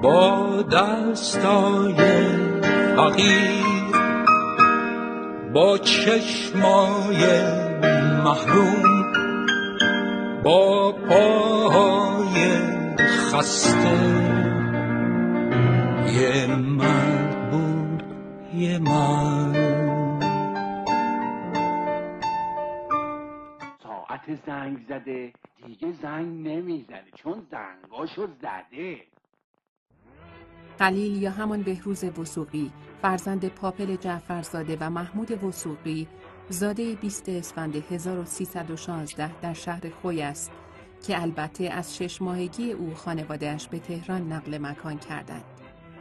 با دستای فقیر، با چشمای محروم، با پاهای خسته. یه مرد بود، یه مرد. ساعت زنگ زده، دیگه زنگ نمیزنه چون زنگاشو زده. خلیل یا همان بهروز وثوقی، فرزند پاپل جعفرزاده و محمود وثوقی، زاده 20 اسفند 1316 در شهر خوی است که البته از 6 ماهگی او خانواده‌اش به تهران نقل مکان کردند.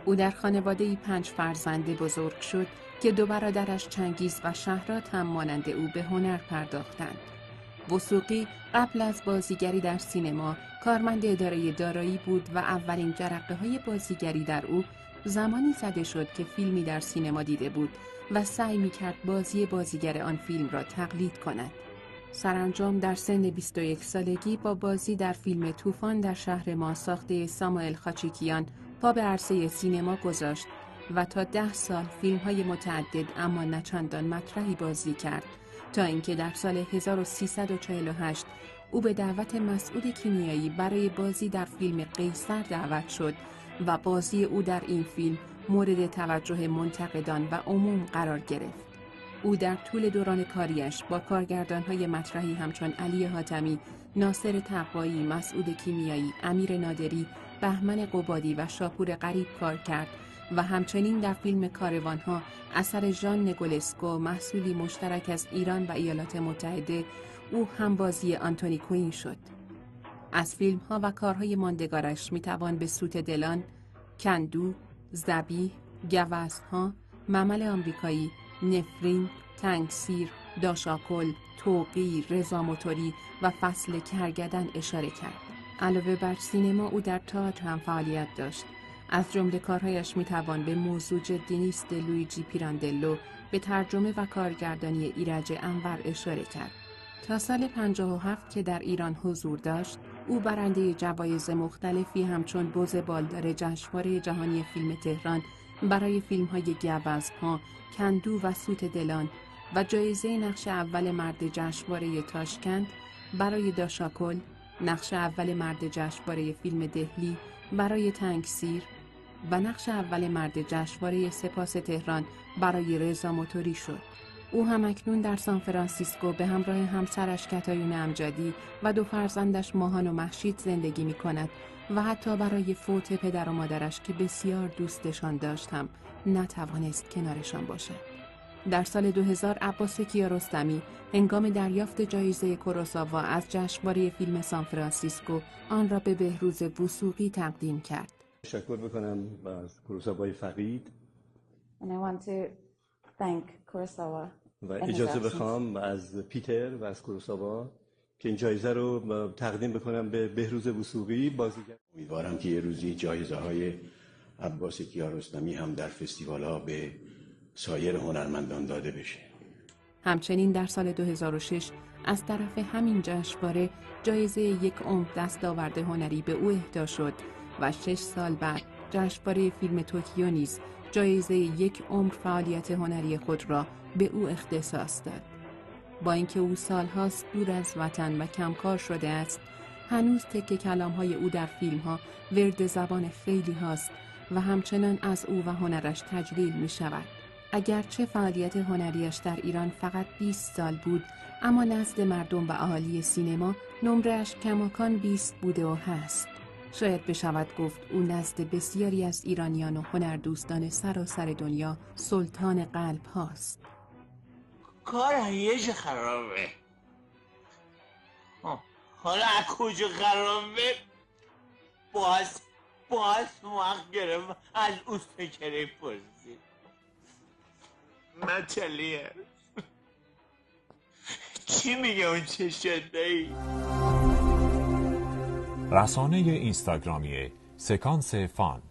او در خانواده‌ای 5 فرزنده بزرگ شد که 2 برادرش چنگیز و شهرات هم مانند او به هنر پرداختند. وثوقی قبل از بازیگری در سینما کارمند اداره دارایی بود و اولین جرقه‌های بازیگری در او زمانی زده شد که فیلمی در سینما دیده بود و سعی می‌کرد بازی بازیگر آن فیلم را تقلید کند. سرانجام در سن 21 سالگی با بازی در فیلم طوفان در شهر ما ساخته ساموئل خاچیکیان پا به عرصه سینما گذاشت و تا 10 سال فیلم‌های متعدد اما نه چندان مطرحی بازی کرد تا اینکه در سال 1348 او به دعوت مسعود کیمیایی برای بازی در فیلم قیصر دعوت شد و بازی او در این فیلم مورد توجه منتقدان و عموم قرار گرفت. او در طول دوران کاریش با کارگردان‌های مطرحی همچون علی حاتمی، ناصر تقوایی، مسعود کیمیایی، امیر نادری، بهمن قبادی و شاپور غریب کار کرد و همچنین در فیلم کاروان‌ها اثر ژان نگولسکو، محصولی مشترک از ایران و ایالات متحده، او هم بازی آنتونی کوین شد. از فیلم‌ها و کارهای ماندگارش می‌توان به سوت دلان، کندو، ذبیح، گوزن‌ها، ممل آمریکایی، نفرین، تنگسیر، داشاکل، توقی، رضا موتوری و فصل کرگدن اشاره کرد. علاوه بر سینما او در تئاتر هم فعالیت داشت. از جمله کارهایش میتوان به موضوع جدی نیست لویجی پیراندلو، به ترجمه و کارگردانی ایرج انور اشاره کرد. تا سال 57 که در ایران حضور داشت، او برنده جوایز مختلفی همچون بز بالدار جشنواره جهانی فیلم تهران برای فیلم‌های گوزن‌ها، کندو و سوت دلان و جایزه نقش اول مرد جشنواره تاشکند برای داشاکل، نقش اول مرد جشنواره فیلم دهلی برای تنگسیر و نقش اول مرد جشنواره سپاس تهران برای رضا موتوری شد. او هم اکنون در سانفرانسیسکو به همراه همسرش کتایون امجدی و 2 فرزندش ماهان و مهشید زندگی می کند و حتی برای فوت پدر و مادرش که بسیار دوستشان داشت هم نتوانست کنارشان باشد. در سال 2000 عباس کیارستمی هنگام دریافت جایزه کوروساوا از جشنواره فیلم سانفرانسیسکو آن را به بهروز وثوقی تقدیم کرد. تشکر می‌کنم از کوروساوای فقید. And I want to thank Kurosawa. و اجازه بخوام از پیتر و از کوروساوا که این جایزه رو تقدیم بکنم به بهروز وثوقی بازیگر. امیدوارم که یه روزی جایزه‌های عباس کیارستمی هم در فستیوال‌ها به سایر هنرمندان داده بشه. همچنین در سال 2006 از طرف همین جشنواره جایزه 1 عمر دستاورد هنری به او اهدا شد و 6 سال بعد جشنواره فیلم توکیو نیز جایزه 1 عمر فعالیت هنری خود را به او اختصاص داد. با اینکه او سالهاست دور از وطن و کمکار شده است، هنوز تکه کلام‌های او در فیلم‌ها ورد زبان خیلی هاست و همچنان از او و هنرش تجلیل می شود. اگرچه فعالیت هنریش در ایران فقط 20 سال بود، اما نزد مردم و اهالی سینما نمره‌اش کماکان 20 بوده و هست. شاید بشود گفت او نزد بسیاری از ایرانیان و هنردوستان سراسر دنیا سلطان قلب هاست. کار یه جا خرابه. حالا از کجا خرابه؟ باز وقت گرفت از اون سکره پرسید. متلیه چی میگه اون چه شده؟ رسانه اینستاگرامی سکانس فان